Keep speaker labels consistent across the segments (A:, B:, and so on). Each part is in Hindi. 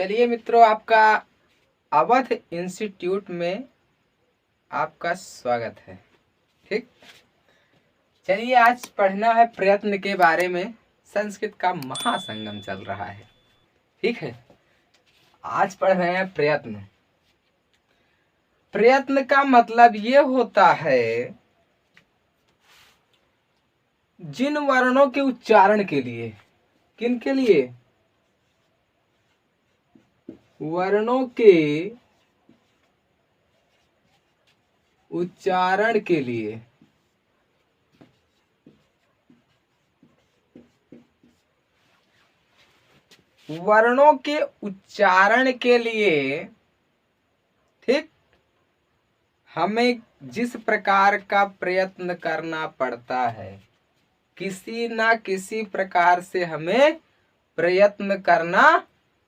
A: चलिए मित्रों, आपका अवध इंस्टीट्यूट में आपका स्वागत है। ठीक, चलिए आज पढ़ना है प्रयत्न के बारे में। संस्कृत का महासंगम चल रहा है। ठीक है, आज पढ़ रहे हैं प्रयत्न। प्रयत्न का मतलब ये होता है जिन वर्णों के उच्चारण के लिए, किन के लिए, वर्णों के उच्चारण के लिए वर्णों के उच्चारण के लिए ठीक, हमें जिस प्रकार का प्रयत्न करना पड़ता है, किसी ना किसी प्रकार से हमें प्रयत्न करना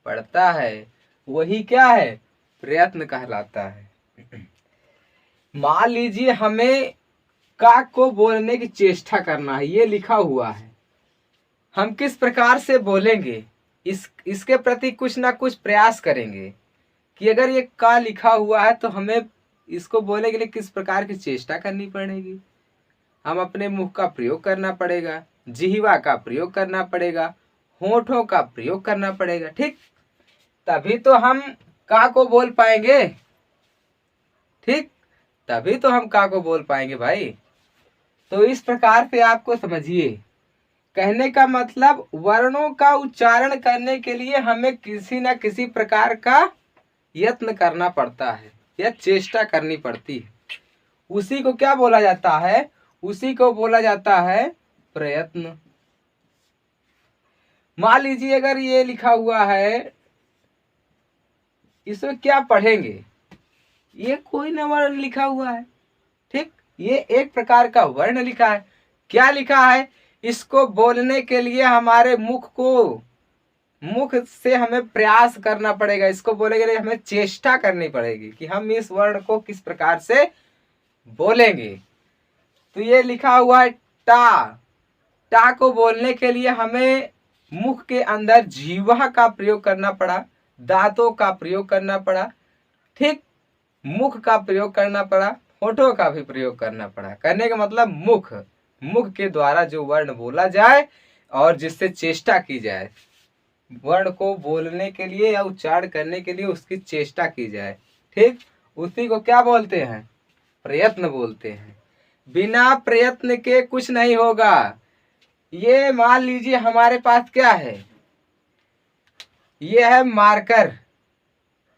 A: पड़ता है, वही क्या है, प्रयत्न कहलाता है। मान लीजिए हमें का को बोलने की चेष्टा करना है, ये लिखा हुआ है। हम किस प्रकार से बोलेंगे, इसके प्रति कुछ ना कुछ प्रयास करेंगे कि अगर ये का लिखा हुआ है तो हमें इसको बोलने के लिए किस प्रकार की चेष्टा करनी पड़ेगी। हम अपने मुख का प्रयोग करना पड़ेगा, जिह्वा का प्रयोग करना पड़ेगा, होठों का प्रयोग करना पड़ेगा। ठीक, तभी तो हम का को बोल पाएंगे। ठीक, तभी तो हम का को बोल पाएंगे भाई। तो इस प्रकार से आपको समझिए, कहने का मतलब वर्णों का उच्चारण करने के लिए हमें किसी न किसी प्रकार का यत्न करना पड़ता है या चेष्टा करनी पड़ती है। उसी को क्या बोला जाता है, उसी को बोला जाता है प्रयत्न। मान लीजिए अगर ये लिखा हुआ है, इसमें क्या पढ़ेंगे, ये कोई न वर्ण लिखा हुआ है। ठीक, ये एक प्रकार का वर्ण लिखा है। क्या लिखा है, इसको बोलने के लिए हमारे मुख से हमें प्रयास करना पड़ेगा। इसको बोलने के लिए हमें चेष्टा करनी पड़ेगी कि हम इस वर्ण को किस प्रकार से बोलेंगे। तो ये लिखा हुआ है टा को बोलने के लिए हमें मुख के अंदर जीवा का प्रयोग करना पड़ा, दांतों का प्रयोग करना पड़ा। ठीक, मुख का प्रयोग करना पड़ा, होठों का भी प्रयोग करना पड़ा। करने का मतलब मुख के द्वारा जो वर्ण बोला जाए और जिससे चेष्टा की जाए, वर्ण को बोलने के लिए या उच्चारण करने के लिए उसकी चेष्टा की जाए। ठीक, उसी को क्या बोलते हैं, प्रयत्न बोलते हैं। बिना प्रयत्न के कुछ नहीं होगा। ये मान लीजिए हमारे पास क्या है, ये है मार्कर।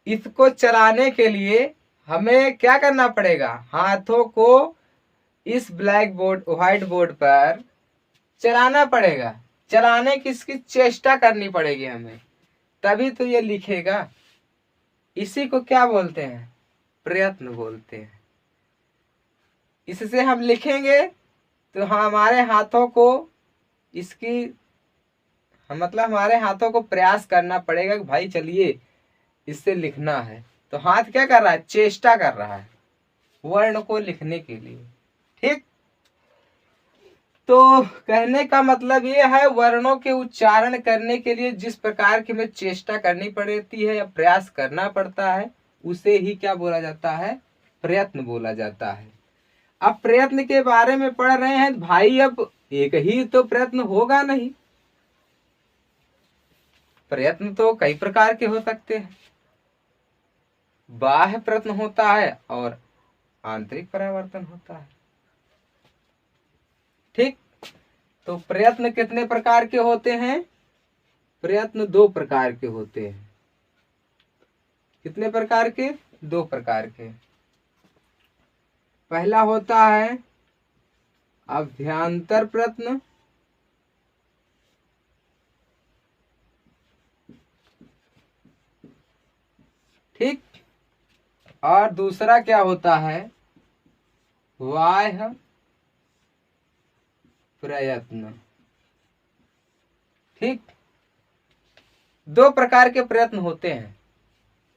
A: इसको चलाने के लिए हमें क्या करना पड़ेगा, हाथों को इस ब्लैक बोर्ड, व्हाइट बोर्ड पर चलाना पड़ेगा। चलाने की इसकी चेष्टा करनी पड़ेगी हमें, तभी तो ये लिखेगा। इसी को क्या बोलते हैं, प्रयत्न बोलते हैं। इससे हम लिखेंगे तो हमारे हाथों को इसकी मतलब हमारे हाथों को प्रयास करना पड़ेगा कि भाई चलिए इससे लिखना है। तो हाथ क्या कर रहा है, चेष्टा कर रहा है वर्ण को लिखने के लिए। ठीक, तो कहने का मतलब ये है वर्णों के उच्चारण करने के लिए जिस प्रकार की हमें चेष्टा करनी पड़ती है या प्रयास करना पड़ता है, उसे ही क्या बोला जाता है, प्रयत्न बोला जाता है। अब प्रयत्न के बारे में पढ़ रहे हैं भाई, अब एक ही तो प्रयत्न होगा नहीं। प्रयत्न तो कई प्रकार के हो सकते हैं। बाह्य प्रयत्न होता है और आंतरिक परिवर्तन होता है। ठीक, तो प्रयत्न कितने प्रकार के होते हैं, प्रयत्न दो प्रकार के होते हैं। कितने प्रकार के, दो प्रकार के। पहला होता है अभ्यांतर प्रयत्न, ठीक, और दूसरा क्या होता है, बाह्य प्रयत्न। ठीक, दो प्रकार के प्रयत्न होते हैं।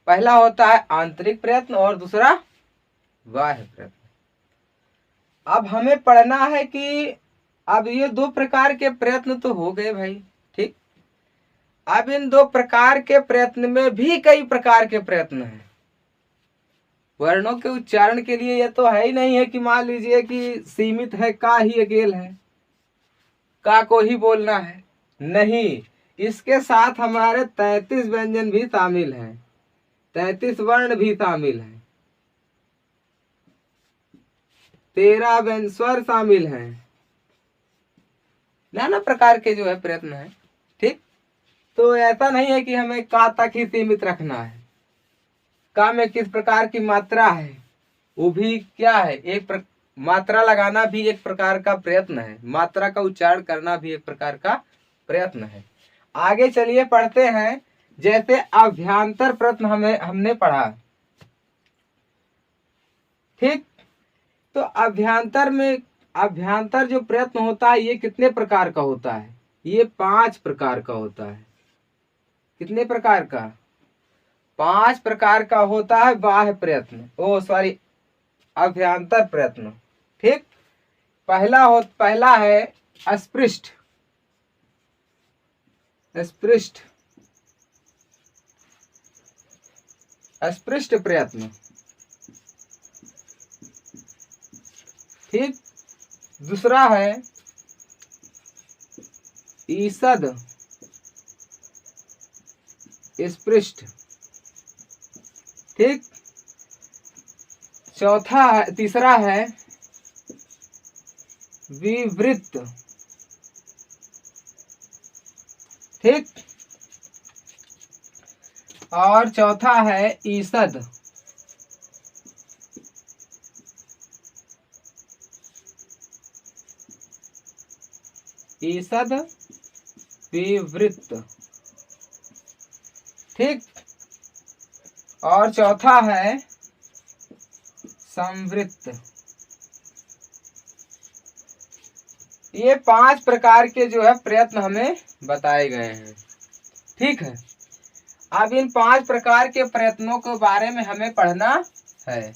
A: पहला होता है आंतरिक प्रयत्न और दूसरा बाह्य प्रयत्न। अब हमें पढ़ना है कि अब ये दो प्रकार के प्रयत्न तो हो गए भाई। ठीक, अब इन दो प्रकार के प्रयत्न में भी कई प्रकार के प्रयत्न हैं। वर्णों के उच्चारण के लिए यह तो है ही नहीं है कि मान लीजिए कि सीमित है, का ही अकेल है, का को ही बोलना है, नहीं, इसके साथ हमारे 33 व्यंजन भी शामिल हैं, 33 वर्ण भी शामिल हैं, 13 व्यंजन स्वर शामिल हैं, नाना प्रकार के जो है प्रयत्न है। ठीक, तो ऐसा नहीं है कि हमें का तक ही सीमित रखना है। का में किस प्रकार की मात्रा है वो भी क्या है, मात्रा लगाना भी एक प्रकार का प्रयत्न है, मात्रा का उच्चारण करना भी एक प्रकार का प्रयत्न है। आगे चलिए पढ़ते हैं। जैसे अभ्यांतर प्रयत्न हमने पढ़ा। ठीक, तो अभ्यांतर जो प्रयत्न होता है ये कितने प्रकार का होता है? ये 5 प्रकार का होता है। कितने प्रकार का? 5 प्रकार का होता है बाह्य प्रयत्न, अभ्यांतर प्रयत्न। ठीक, पहला है अस्पृष्ट प्रयत्न। ठीक, दूसरा है ईषद स्पृष्ट। ठीक, तीसरा है विवृत। ठीक, और चौथा है ईषद। विवृत। ठीक, और चौथा है संवृत्त। ये 5 प्रकार के जो है प्रयत्न हमें बताए गए हैं। ठीक है, अब इन 5 प्रकार के प्रयत्नों के बारे में हमें पढ़ना है।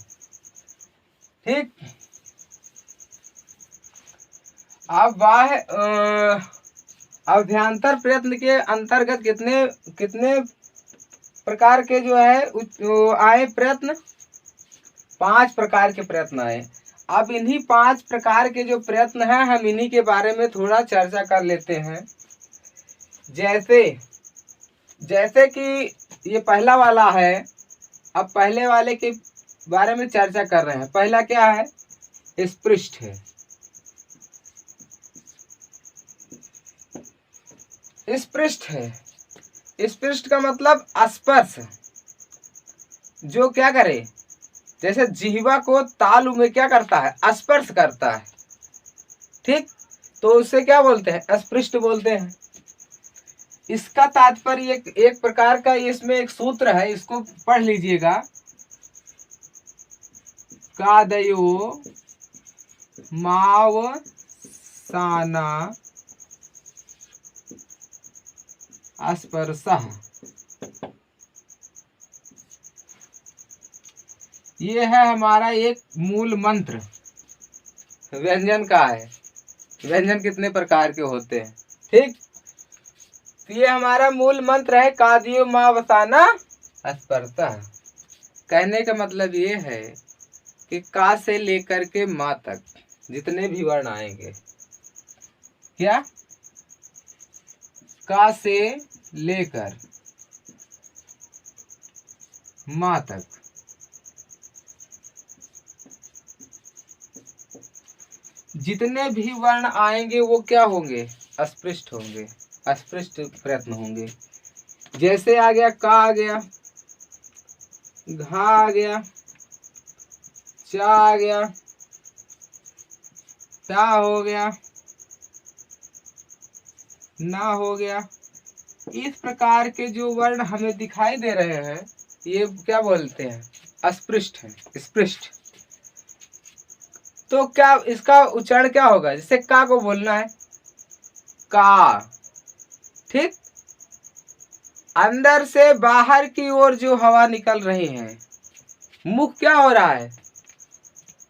A: ठीक, अब अभ्यांतर प्रयत्न के अंतर्गत कितने प्रकार के जो है आए प्रयत्न? 5 प्रकार के प्रयत्न आए। अब इन्हीं 5 प्रकार के जो प्रयत्न हैं हम इन्हीं के बारे में थोड़ा चर्चा कर लेते हैं। जैसे कि ये पहला वाला है। अब पहले वाले के बारे में चर्चा कर रहे हैं। पहला क्या है? स्पृष्ट है। स्पृष्ट का मतलब स्पर्श, जो क्या करे, जैसे जिह्वा को तालु में क्या करता है? स्पर्श करता है। ठीक, तो उसे क्या बोलते हैं? स्पृष्ट बोलते हैं। इसका तात्पर्य एक प्रकार का, इसमें एक सूत्र है, इसको पढ़ लीजिएगा। कादयो मावसाना स्पर्शः। ये है हमारा एक मूल मंत्र। व्यंजन का है। व्यंजन कितने प्रकार के होते हैं? ठीक, तो ये हमारा मूल मंत्र है, कादियो मावसाना स्पर्शः। कहने का मतलब ये है कि का से लेकर के माँ तक जितने भी वर्ण आएंगे, क्या, का से लेकर माँ तक जितने भी वर्ण आएंगे वो क्या होंगे? अस्पृष्ट होंगे, अस्पृष्ट प्रयत्न होंगे। जैसे आ गया का, आ गया घा, आ गया चा, आ गया टा, हो गया ना, हो गया। इस प्रकार के जो वर्ण हमें दिखाई दे रहे हैं ये क्या बोलते हैं? अस्पृष्ट है, स्पृष्ट। तो क्या इसका उच्चारण क्या होगा? जैसे का को बोलना है का। ठीक, अंदर से बाहर की ओर जो हवा निकल रही है, मुख क्या हो रहा है?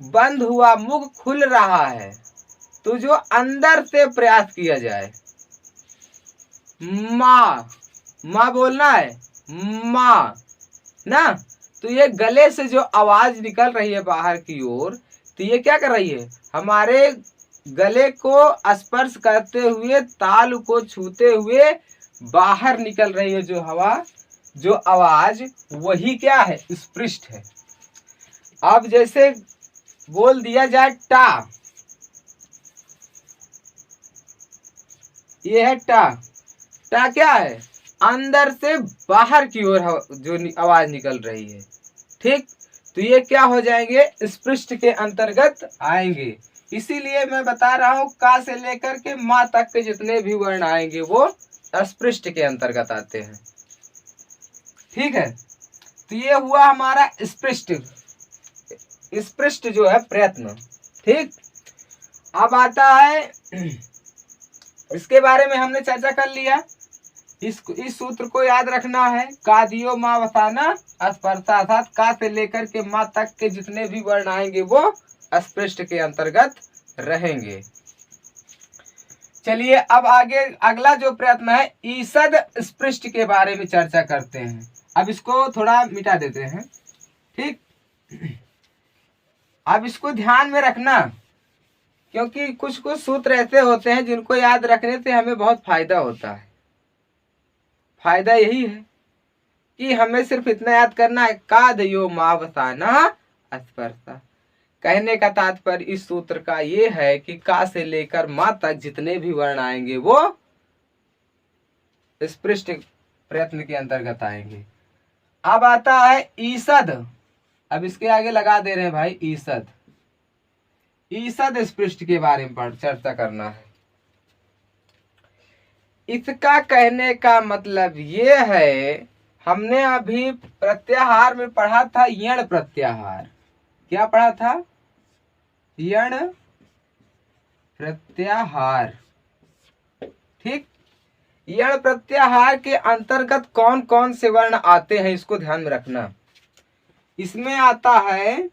A: बंद हुआ, मुख खुल रहा है। तो जो अंदर से प्रयास किया जाए, माँ, माँ बोलना है, माँ ना। तो ये गले से जो आवाज निकल रही है बाहर की ओर, तो ये क्या कर रही है, हमारे गले को स्पर्श करते हुए, ताल को छूते हुए बाहर निकल रही है जो हवा, जो आवाज, वही क्या है, स्पृष्ट है। अब जैसे बोल दिया जाए टा, ये है टा। टा क्या है, अंदर से बाहर की ओर जो आवाज निकल रही है, ठीक। तो ये क्या हो जाएंगे, स्पृष्ट के अंतर्गत आएंगे। इसीलिए मैं बता रहा हूं, का से लेकर के माँ तक के जितने भी वर्ण आएंगे वो स्पृष्ट के अंतर्गत आते हैं, ठीक है। तो ये हुआ हमारा स्पृष्ट, स्पृष्ट जो है प्रयत्न, ठीक। अब आता है, इसके बारे में हमने चर्चा कर लिया। इस सूत्र को याद रखना है, का दियो माँ वसाना स्पर्शार्थात, का से लेकर के माँ तक के जितने भी वर्ण आएंगे वो स्पृष्ट के अंतर्गत रहेंगे। चलिए अब आगे अगला जो प्रयत्न है, ईसद स्पृष्ट के बारे में चर्चा करते हैं। अब इसको थोड़ा मिटा देते हैं, ठीक। अब इसको ध्यान में रखना, क्योंकि कुछ कुछ सूत्र ऐसे होते हैं जिनको याद रखने से हमें बहुत फायदा होता है। फायदा यही है कि हमें सिर्फ इतना याद करना है, का दयो मावसाना स्पर्शा। कहने का तात्पर्य इस सूत्र का ये है कि का से लेकर मां तक जितने भी वर्ण आएंगे वो स्पृष्ट प्रयत्न के अंतर्गत आएंगे। अब आता है ईसद। अब इसके आगे लगा दे रहे हैं भाई ईसद। ईसद स्पृष्ट के बारे में चर्चा करना है। इसका कहने का मतलब ये है, हमने अभी प्रत्याहार में पढ़ा था यण प्रत्याहार। क्या पढ़ा था, यण प्रत्याहार, ठीक। यण प्रत्याहार के अंतर्गत कौन कौन से वर्ण आते हैं इसको ध्यान में रखना। इसमें आता है,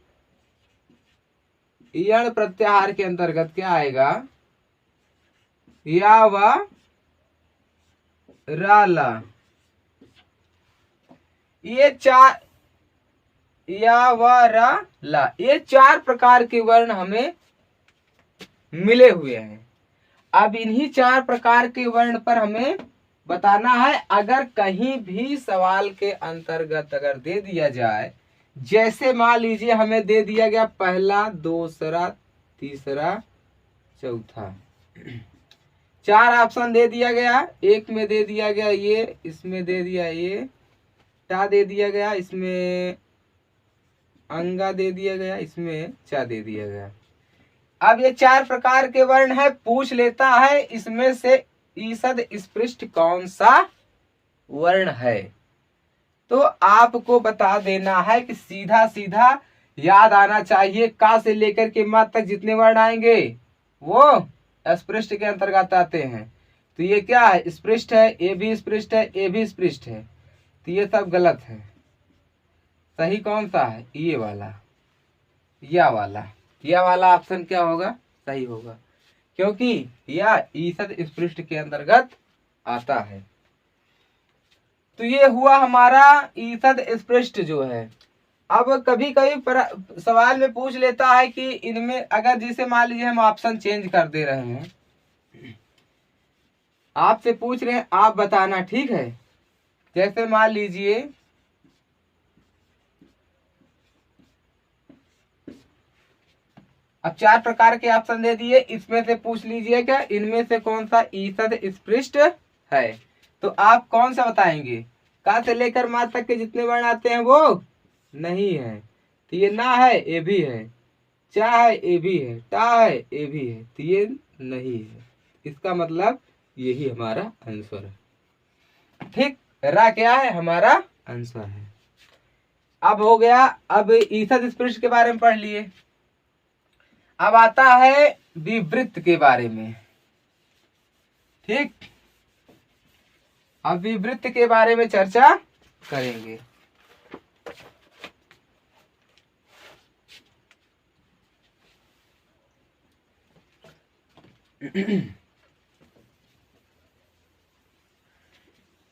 A: यण प्रत्याहार के अंतर्गत क्या आएगा, या व राला, ये चार, या व रा ला, ये चार प्रकार के वर्ण हमें मिले हुए हैं। अब इन्हीं चार प्रकार के वर्ण पर हमें बताना है। अगर कहीं भी सवाल के अंतर्गत अगर दे दिया जाए, जैसे मान लीजिए हमें दे दिया गया पहला, दूसरा, तीसरा, चौथा, चार ऑप्शन दे दिया गया। एक में दे दिया गया ये, इसमें दे दिया ये, टा दे दिया गया, इसमें अंगा दे दिया गया, इसमें चा दे दिया गया। अब ये चार प्रकार के वर्ण है, पूछ लेता है इसमें से ईसद स्पृष्ट कौन सा वर्ण है। तो आपको बता देना है कि सीधा सीधा याद आना चाहिए, का से लेकर के मा तक जितने वर्ण आएंगे वो स्पृष्ट के अंतर्गत आते हैं। तो ये क्या है, स्पृष्ट है, ये भी स्पृष्ट है, ये भी स्पृष्ट है। तो ये सब गलत है। सही कौन सा है, ये वाला, या वाला ऑप्शन क्या होगा, सही होगा, क्योंकि यह ईसद स्पृष्ट के अंतर्गत आता है। तो ये हुआ हमारा ईसद स्पृष्ट जो है। अब कभी कभी सवाल में पूछ लेता है कि इनमें अगर जैसे मान लीजिए हम ऑप्शन चेंज कर दे रहे हैं, आपसे पूछ रहे हैं आप बताना, ठीक है। जैसे मान लीजिए अब चार प्रकार के ऑप्शन दे दिए, इसमें से पूछ लीजिएगा इनमें से कौन सा ईसद स्पृष्ट है। तो आप कौन सा बताएंगे, का से लेकर मा तक के जितने वर्ण आते हैं वो नहीं है। तो ये ना है, ये भी है, चा है, ये भी है, टा है, ये भी है, तो ये नहीं है। इसका मतलब यही हमारा आंसर है, ठीक। रा क्या है, हमारा आंसर है। अब हो गया, अब ईसद स्पृष्ट के बारे में पढ़ लिए। अब आता है विवृत्त के बारे में, ठीक। अब विवृत्त के बारे में चर्चा करेंगे।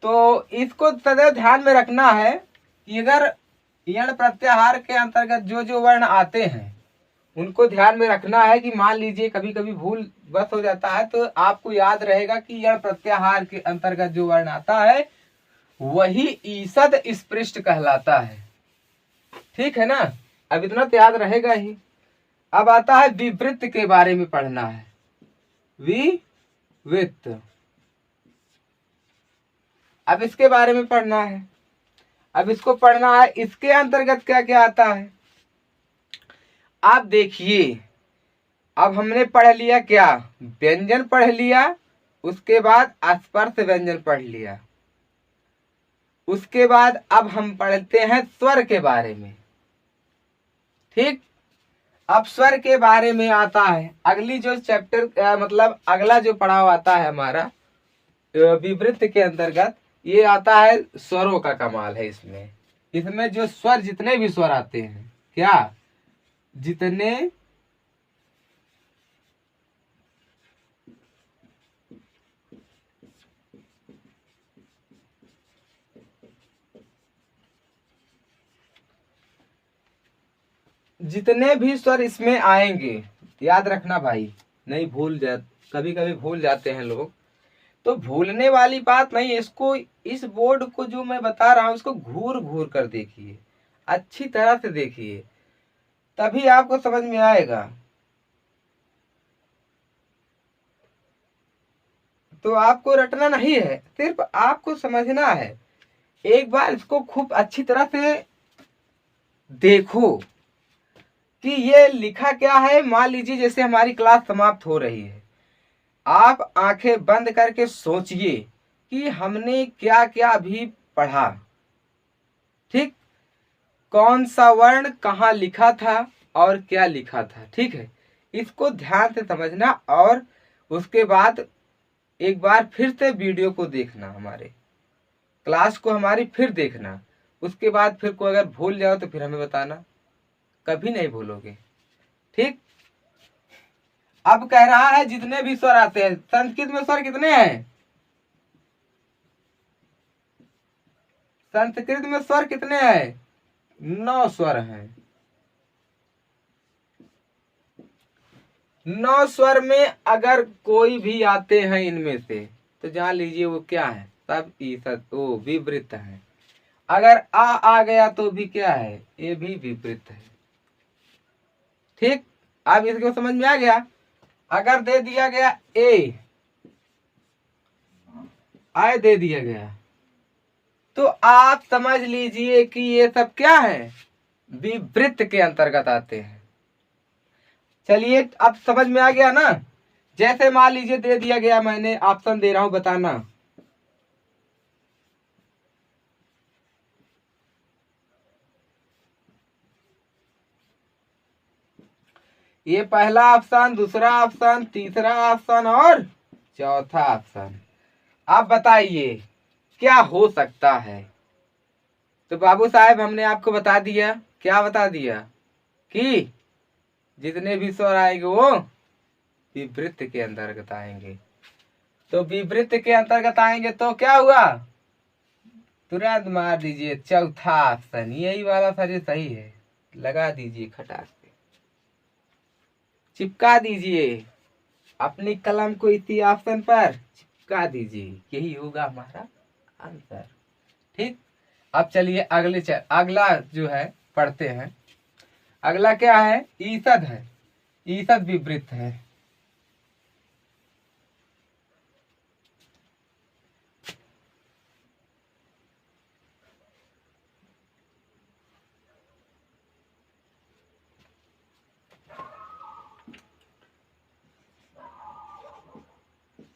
A: तो इसको सदैव ध्यान में रखना है कि अगर यण प्रत्याहार के अंतर्गत जो जो वर्ण आते हैं उनको ध्यान में रखना है कि मान लीजिए कभी कभी भूल बस हो जाता है तो आपको याद रहेगा कि यण प्रत्याहार के अंतर्गत जो वर्ण आता है वही ईसद स्पृष्ट कहलाता है। ठीक है ना, अब इतना तो याद रहेगा ही। अब आता है विवृत्त के बारे में पढ़ना है। विवृत्त, अब इसके बारे में पढ़ना है। अब इसको पढ़ना है, इसके अंतर्गत क्या क्या आता है। आप देखिए, अब हमने पढ़ लिया क्या, व्यंजन पढ़ लिया, उसके बाद स्पर्श व्यंजन पढ़ लिया, उसके बाद अब हम पढ़ते हैं स्वर के बारे में। ठीक, अब स्वर के बारे में आता है अगली जो चैप्टर मतलब अगला जो पड़ाव आता है हमारा विवृत्त के अंतर्गत, ये आता है स्वरों का कमाल है। इसमें जो स्वर, जितने भी स्वर आते हैं, क्या जितने जितने भी स्वर इसमें आएंगे, याद रखना भाई, नहीं भूल जा, कभी कभी भूल जाते हैं लोग, तो भूलने वाली बात नहीं है। इसको, इस बोर्ड को जो मैं बता रहा हूं इसको घूर घूर कर देखिए, अच्छी तरह से देखिए, तभी आपको समझ में आएगा। तो आपको रटना नहीं है, सिर्फ आपको समझना है। एक बार इसको खूब अच्छी तरह से देखो कि ये लिखा क्या है। मान लीजिए जैसे हमारी क्लास समाप्त हो रही है, आप आंखें बंद करके सोचिए कि हमने क्या क्या अभी पढ़ा। ठीक, कौन सा वर्ण कहाँ लिखा था और क्या लिखा था। ठीक है, इसको ध्यान से समझना और उसके बाद एक बार फिर से वीडियो को देखना, हमारे क्लास को हमारी फिर देखना। उसके बाद फिर को अगर भूल जाओ तो फिर हमें बताना, कभी नहीं भूलोगे। ठीक, अब कह रहा है जितने भी स्वर आते हैं, संस्कृत में स्वर कितने हैं, संस्कृत में स्वर कितने हैं, 9 स्वर हैं। 9 स्वर में अगर कोई भी आते हैं इनमें से तो जान लीजिए वो क्या है, सब ईसद वो विवृत्त है। अगर आ गया तो भी क्या है, ये भी विवृत्त है। ठीक, अब इसको समझ में आ गया। अगर दे दिया गया ए, आय दे दिया गया, तो आप समझ लीजिए कि ये सब क्या है, विवृत्त के अंतर्गत आते हैं। चलिए अब समझ में आ गया ना। जैसे मान लीजिए दे दिया गया, मैंने ऑप्शन दे रहा हूं, बताना। ये पहला ऑप्शन, दूसरा ऑप्शन, तीसरा ऑप्शन और चौथा ऑप्शन। आप बताइए क्या हो सकता है। तो बाबू साहब हमने आपको बता दिया, क्या बता दिया कि जितने भी स्वर आएंगे वो विवृत्त के अंतर्गत आएंगे। तो विवृत्त के अंतर्गत आएंगे तो क्या हुआ, तुरंत मार दीजिए चौथा ऑप्शन, यही वाला सर सही है, लगा दीजिए खटाक से, चिपका दीजिए अपनी कलम को इसी ऑप्शन पर चिपका दीजिए, यही होगा हमारा आंसर। ठीक, अब चलिए अगला जो है पढ़ते हैं। अगला क्या है, ईसद है, ईसद विवृत्त है।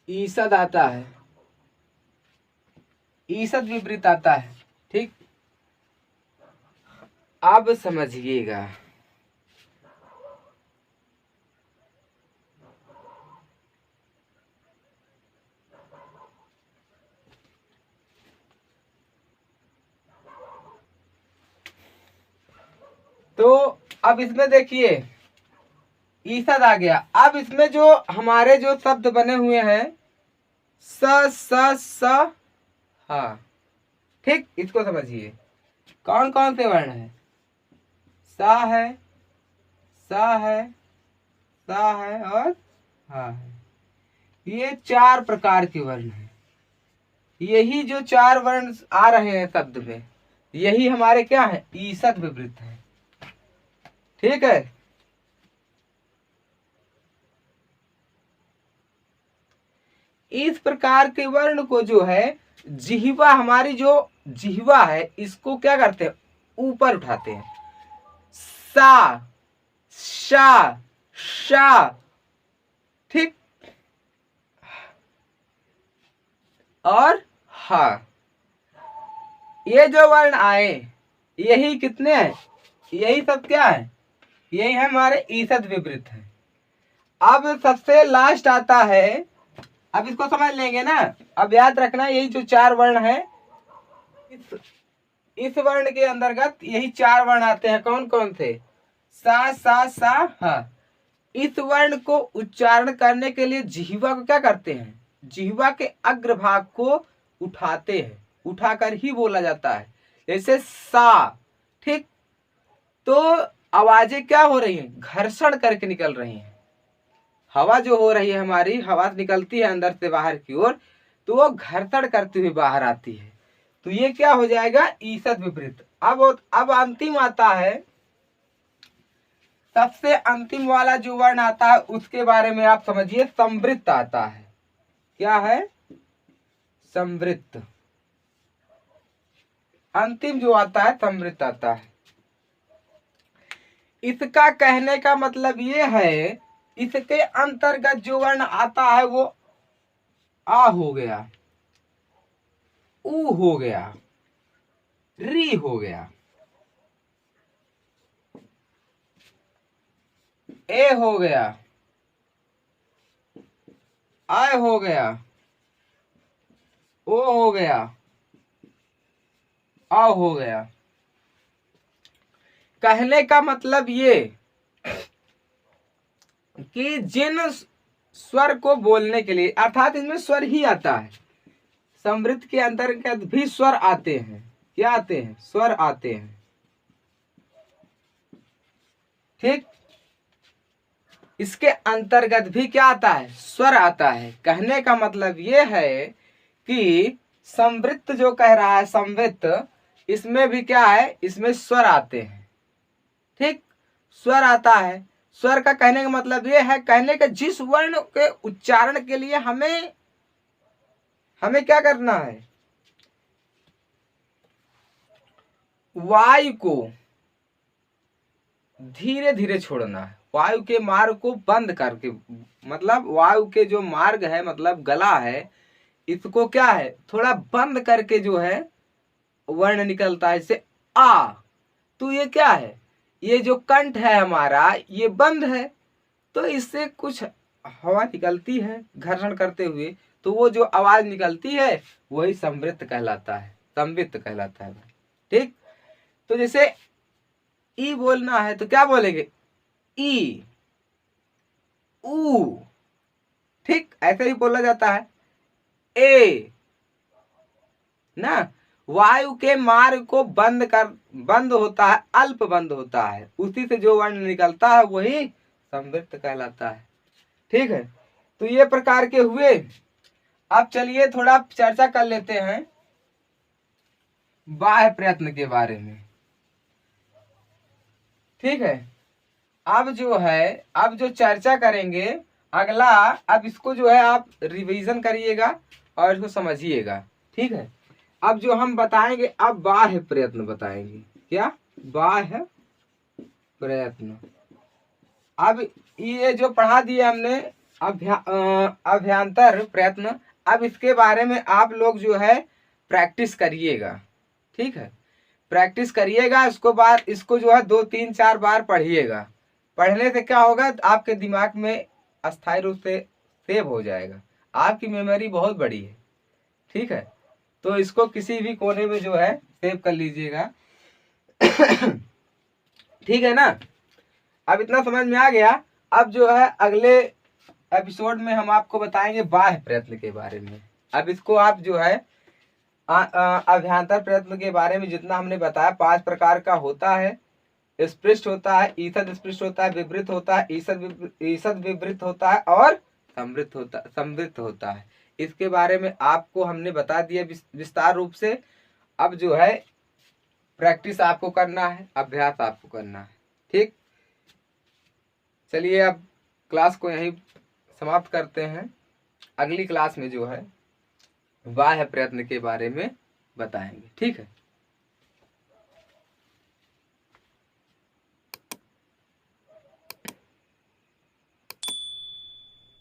A: ईसद आता है, ईसद विपरीत आता है। ठीक, अब समझिएगा। तो अब इसमें देखिए ईसद आ गया। अब इसमें जो हमारे जो शब्द बने हुए हैं स स स, हाँ ठीक, इसको समझिए। कौन कौन से वर्ण है? सा है, सा है, सा है और हा है। ये 4 प्रकार के वर्ण हैं। यही जो 4 वर्ण आ रहे हैं शब्द में, यही हमारे क्या है? ईसद विवृत है। ठीक है। इस प्रकार के वर्ण को जो है जिह्वा, हमारी जो जिह्वा है, इसको क्या करते हैं? ऊपर उठाते हैं। सा, शा, शा, ठीक, और हा। ये जो वर्ण आए, यही कितने हैं? यही सब क्या है? यही है हमारे ईसद विवृत है। अब सबसे लास्ट आता है, अब इसको समझ लेंगे ना। अब याद रखना, यही जो 4 वर्ण है, इस वर्ण के अंतर्गत यही 4 वर्ण आते हैं। कौन कौन से? सा, सा, हा। इस वर्ण को उच्चारण करने के लिए जिह्वा को क्या करते हैं? जिह्वा के अग्रभाग को उठाते हैं, उठाकर ही बोला जाता है। जैसे सा, ठीक, तो आवाजें क्या हो रही हैं? घर्षण करके निकल रही हैं। हवा जो हो रही है, हमारी हवा निकलती है अंदर से बाहर की ओर, तो वो घर्षण करती हुई बाहर आती है। तो ये क्या हो जाएगा? ईसद विपरीत। अब अंतिम आता है, सबसे अंतिम वाला जो वर्ण आता है उसके बारे में आप समझिए। संवृत्त आता है। क्या है? संवृत्त। अंतिम जो आता है संवृत्त आता है। इसका कहने का मतलब ये है, इसके अंतर्गत जो वर्ण आता है वो आ हो गया, ऊ हो गया, री हो गया, ए हो गया, आय हो गया, ओ हो गया, आ हो गया। कहने का मतलब ये कि जिन स्वर को बोलने के लिए, अर्थात इसमें स्वर ही आता है। समृद्ध के अंतर्गत भी स्वर आते हैं। क्या आते हैं? स्वर आते हैं। ठीक, इसके अंतर्गत भी क्या आता है? स्वर आता है। कहने का मतलब ये है कि संवृत्त जो कह रहा है, संवृत्त, इसमें भी क्या है? इसमें स्वर आते हैं। ठीक, स्वर आता है। स्वर का कहने का मतलब ये है, कहने का जिस वर्ण के उच्चारण के लिए हमें क्या करना है? वायु को धीरे धीरे छोड़ना है। वायु के मार्ग को बंद करके, मतलब वायु के जो मार्ग है, मतलब गला है, इसको क्या है? थोड़ा बंद करके जो है वर्ण निकलता है। जैसे आ, तो ये क्या है? ये जो कंठ है हमारा, ये बंद है, तो इससे कुछ हवा निकलती है घर्षण करते हुए, तो वो जो आवाज निकलती है वही संवृत्त कहलाता है, संवृत्त कहलाता है। ठीक, तो जैसे ई बोलना है तो क्या बोलेंगे? ई, ऊ, ठीक, ऐसे ही बोला जाता है। ए ना, वायु के मार्ग को बंद होता है, अल्प बंद होता है, उसी से जो वर्ण निकलता है वही संवृत्त कहलाता है। ठीक है, तो ये प्रकार के हुए। अब चलिए थोड़ा चर्चा कर लेते हैं बाह्य प्रयत्न के बारे में। ठीक है, अब जो चर्चा करेंगे अगला, अब इसको जो है आप रिवीजन करिएगा और इसको समझिएगा। ठीक है, अब जो हम बताएंगे, अब बाह्य प्रयत्न बताएंगे। क्या? बाह्य प्रयत्न। अब ये जो पढ़ा दिया हमने अभ्यंतर प्रयत्न, अब इसके बारे में आप लोग जो है प्रैक्टिस करिएगा। ठीक है, प्रैक्टिस करिएगा। इसको जो है 2, 3, 4 बार पढ़िएगा। पढ़ने से क्या होगा? आपके दिमाग में अस्थायी रूप से सेव हो जाएगा। आपकी मेमोरी बहुत बड़ी है। ठीक है, तो इसको किसी भी कोने में जो है सेव कर लीजिएगा। ठीक है ना? अब इतना समझ में आ गया। अब जो है अगले एपिसोड में हम आपको बताएंगे बाह्य प्रयत्न के बारे में। अब इसको आप जो है अभ्यांतर प्रयत्न के बारे में जितना हमने बताया 5 प्रकार का होता है। स्पृष्ट होता है, ईषद स्पृष्ट होता है, विवृत होता है, ईषद विवृत होता है और संवृत होता है। इसके बारे में आपको हमने बता दिया विस्तार रूप से। अब जो है प्रैक्टिस आपको करना है, अभ्यास आपको करना है। ठीक, चलिए अब क्लास को यहीं समाप्त करते हैं। अगली क्लास में जो है बाह्य प्रयत्न के बारे में बताएंगे। ठीक है।